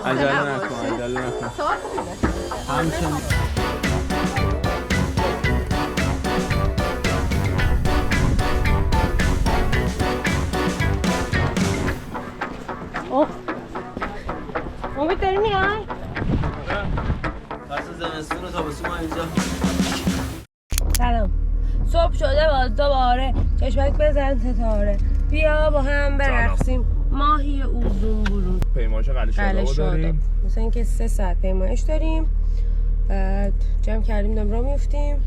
عجله نکن. همچنین. امید داری میای؟ فصل زمستون و تابستون ما اینجا. سلام. صبح شده باز دوباره چشمک بزن ستاره بیا با هم برقصیم ماهی اوزون برون. پیمایش قلعه شاداب داریم. مثلا اینکه 3 ساعت پیمایش داریم. بعد جمع کردیم داریم راه میفتیم.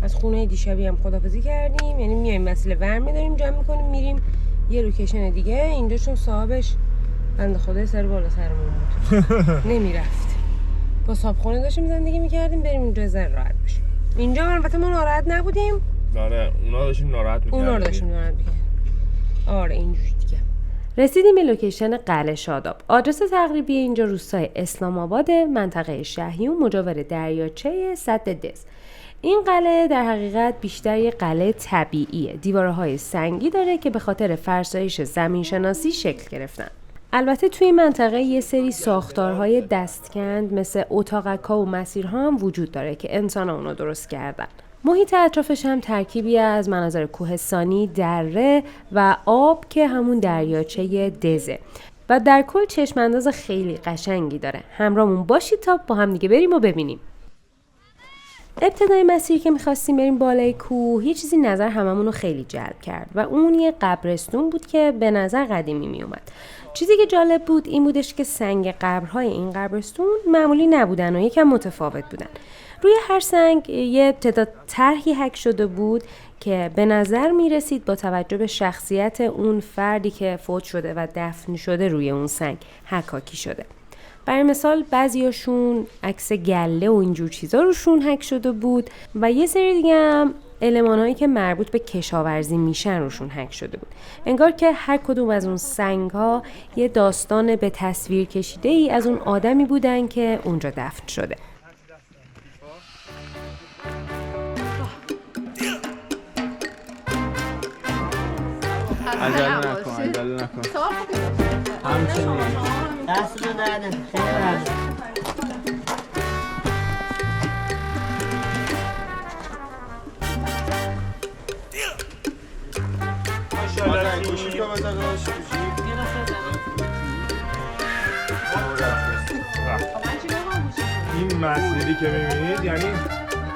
از خونه دیشبی هم خدافظی کردیم، یعنی میایم وسیله ورمی داریم جمع میکنیم میریم یه لوکیشن دیگه. اینجا چون صاحبش بنده خدای سر بالا سرمون بود نمیرفت، با صابخونه داشتیم زندگی میکردیم، بریم اونجا زن راحت بشیم. اینجا البته ما ناراحت نبودیم. آره اونا داشتیم ناراحت میکردیم. آره اینجوری دیگه. رسیدیم به لوکیشن قلعه شاداب. آدرس تقریبی اینجا روستای اسلام آباد، منطقه شهیون، مجاور دریاچه سد دز. این قلعه در حقیقت بیشتر یک قلعه طبیعیه. دیوارهای سنگی داره که به خاطر فرسایش زمین شناسی شکل گرفتن. البته توی منطقه یه سری ساختارهای دستکند مثل اتاقک‌ها و مسیرها هم وجود داره که انسان‌ها اونو درست کردن. محیط اطرافش هم ترکیبی از مناظر کوهستانی، دره و آب که همون دریاچه دزه و در کل چشم‌انداز خیلی قشنگی داره. همراهمون باشید تا با هم دیگه بریم و ببینیم. ابتدای مسیر که می‌خواستیم بریم بالای کوه یه چیزی نظر هممون رو خیلی جلب کرد و اون یه قبرستون بود که به نظر قدیمی میومد. چیزی که جالب بود این بودش که سنگ قبرهای این قبرستون معمولی نبودن و یکم متفاوت بودن. روی هر سنگ یه تعداد طرحی حک شده بود که به نظر میرسید با توجه به شخصیت اون فردی که فوت شده و دفن شده روی اون سنگ حکاکی شده. برای مثال بعضیاشون عکس گله و اینجور چیزا روشون حک شده بود و یه سری دیگه هم المانایی که مربوط به کشاورزی میشن روشون حک شده بود. انگار که هر کدوم از اون سنگ ها یه داستان به تصویر کشیده ای از اون آدمی بودن که اونجا دفن شده. عجله نکن. همچنین. دست رو نده. خیلی ممنون. این مسیری که میبینید یعنی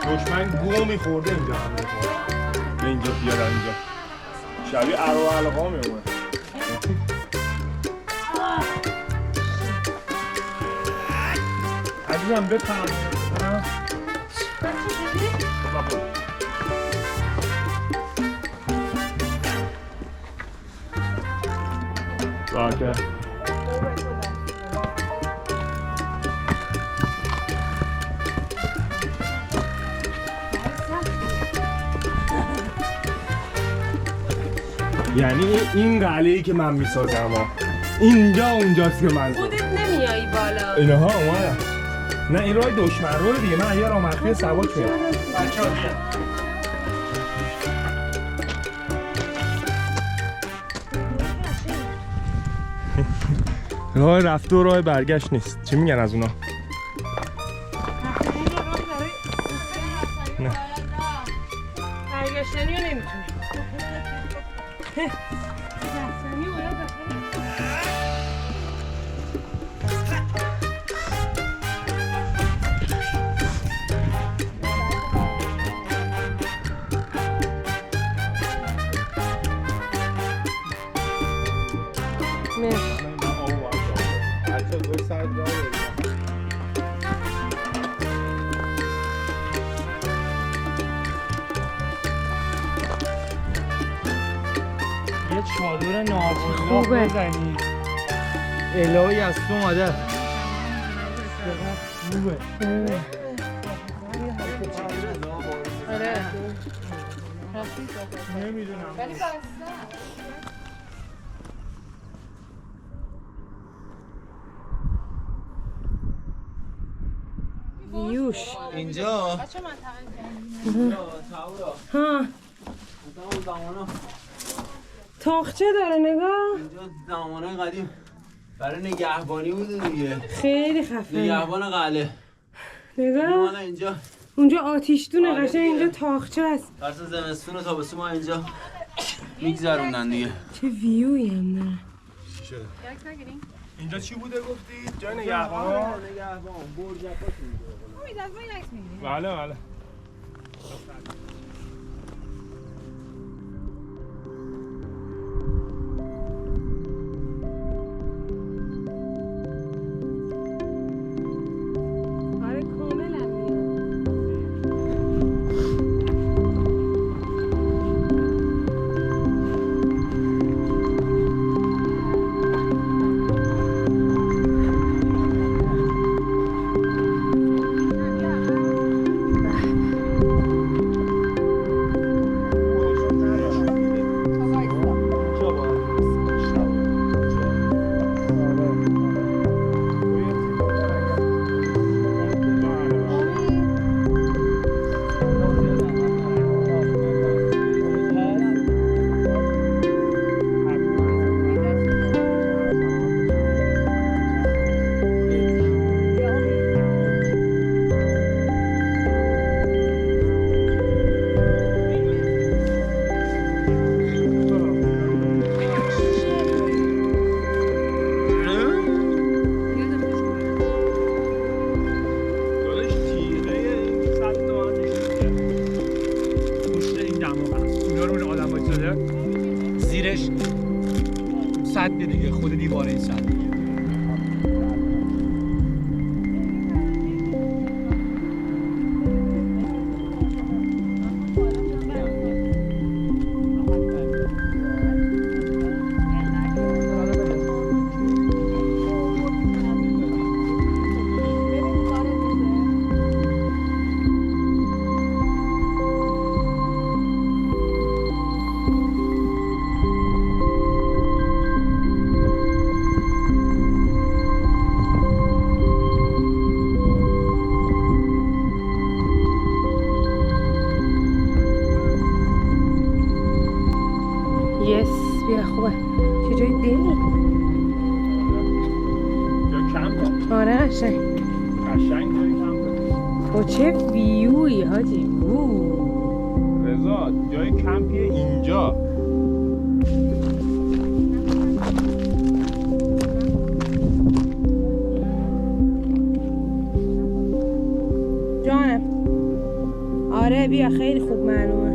دشمن گو میخورده اینجا اینجا بیاد اینجا شبیه ارو علقا میومد. عزیزم بفهم باکه یعنی این قلعه‌ای که من میسازم اینجا اونجاست که من خودت نمیایی بالا. اینها اومدن. نه این راه دشمن رو دیگه من یه راه مخفی سباک میام. بچه‌ها راه رفت و راه برگشت نیست. چی میگن از اونا؟ نه برگشتنی رو نمیتونی. یه چادر ناپولا بزنی الهی از تو مادر خوبه. آره نمیدونم ویوش اینجا ها تاخچه داره نگاه. اینجا زمانه قدیم برای نگهبانی بوده دیگه. خیلی خفنه. نگهبان قلعه. نگاه مال اینجا. اونجا آتیشتونه آره قشنگ، دیگه. اینجا تاخچه است. درس زمستون و تابستون ما اینجا میگذروندن دیگه. چه ویویی هم داره. چی شده؟ اینجا چی بوده گفتی؟ جای نگهبان؟ نگهبان برج عباس اینجا. بله بله. آره کاملا میاد. زیرش سد دیگه، خود دیواره این سد دیگه. یس بیا خوبه. چه جای دلی. یا کمپ. آره قشنگ. قشنگ جای کمپ. با چه ویویی حاجی. رضا جای کمپیه اینجا. جانم. آره بیا خیلی خوب معلومه.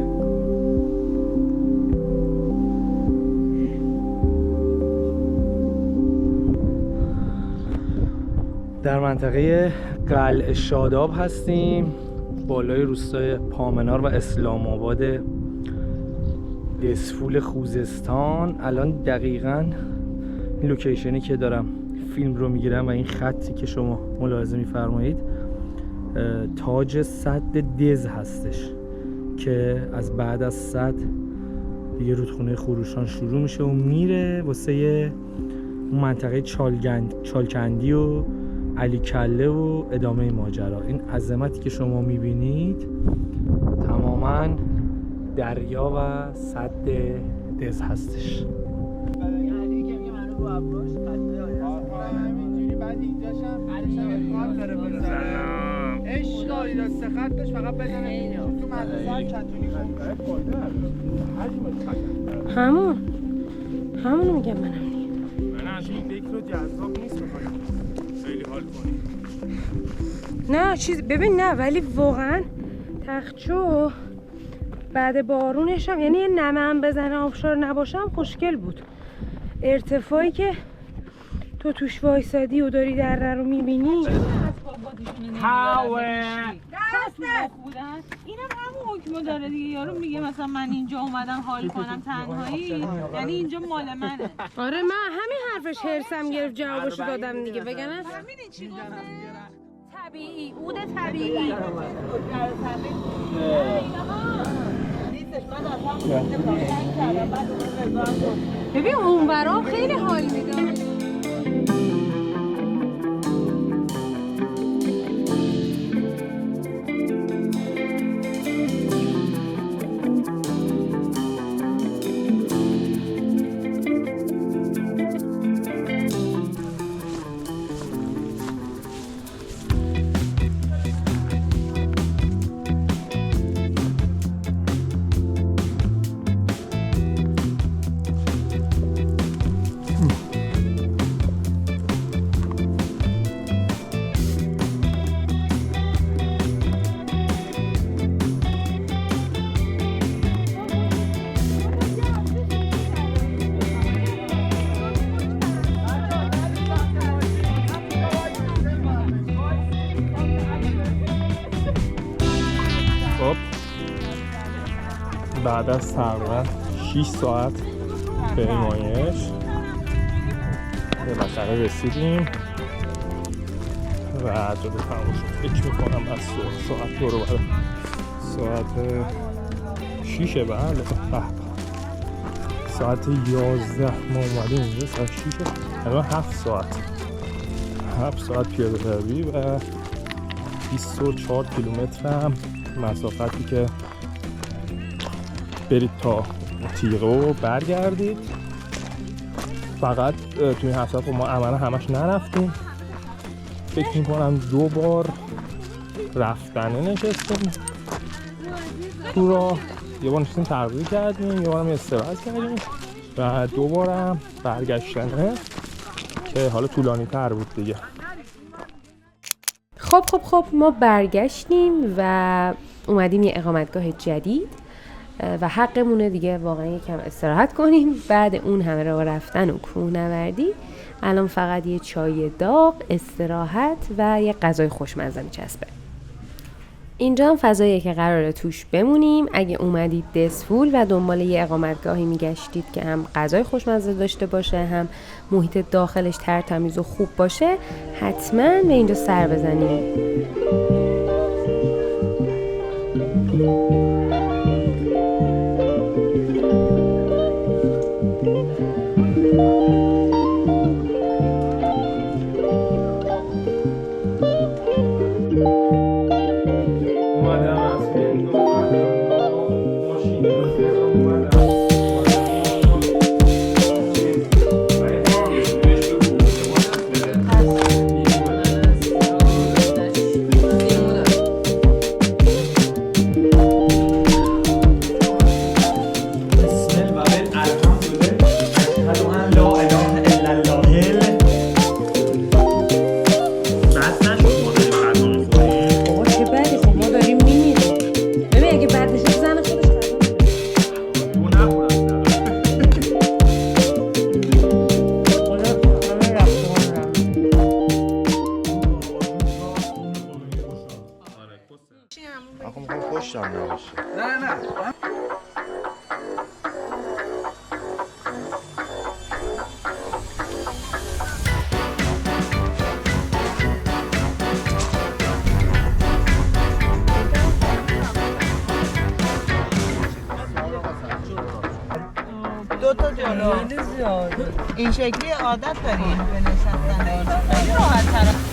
در منطقه قلعه شاداب هستیم، بالای روستای پامنار و اسلام آباد دسفول خوزستان. الان دقیقاً این لوکیشنی که دارم فیلم رو میگیرم و این خطی که شما ملاحظه میفرمایید تاج سد دز هستش که از بعد از سد دیگه رودخونه خروشان شروع میشه و میره واسه اون منطقه چالکندی و علی کله و ادامه ماجرا. این عظمتی که شما میبینید تماما دریا و سد دز هستش. بعد اینجاش هم کار داره بزنم اشکالی دسته خطش فقط بزنه تو مدرسه هم کتونی همونو میگم منم. من از این فکر رو جذاب نیست بخوایم خیلی حال کنیم. نه چیز ببین نه، ولی واقعا تخچو بعد بارونش هم یعنی یه نمه هم بزنه آبشار نباشم خوشگل بود. ارتفاعی که تو توش وایسادی و داری دره رو میبینی. اینم همون حکمو داره دیگه. یارو میگه مثلا من اینجا اومدم حال کنم تنهایی، یعنی اینجا مال منه. آره من همین حرفش هرسم گرفت جوابشو دادم دیگه. بگنه ببینید چی گفته؟ طبیعی، عود طبیعی. ببین اونورا خیلی حال میداد. صبح بعد از تقریبا 6 ساعت پیمایش بالاخره رسیدیم و جاده تموم شد. فکر میکنم از ساعت رو برای ساعت 6 بله ساعت 11 ما اومدیم اینجا ساعت 6 الان 7 ساعت پیاده روی و 24 کیلومتر هم مسافتی که برید تا تیغه و برگردید. فقط توی این 7 ساعت ما عملا همش نرفتیم. فکر میکنم 2 بار رفتنه نشستیم تو راه، یه بار نشستیم تغذیه کردیم، یه بار هم استراحت کردیم و 2 بار هم برگشتنه که حالا طولانی تر بود دیگه. خب ما برگشتیم و اومدیم یه اقامتگاه جدید و حقمونه دیگه واقعا یکم استراحت کنیم. بعد اون همه راه رفتن و کوهنوردی الان فقط یه چای داغ، استراحت و یه غذای خوشمزه میچسبه. اینجا هم فضاییه که قراره توش بمونیم. اگه اومدید دسفول و دنبال یه اقامتگاهی میگشتید که هم غذای خوشمزه داشته باشه هم محیط داخلش ترتمیز و خوب باشه، حتما به اینجا سر بزنید. دو تا جلو این شکلی عادت داریم به نشستن خیلی راحت تره.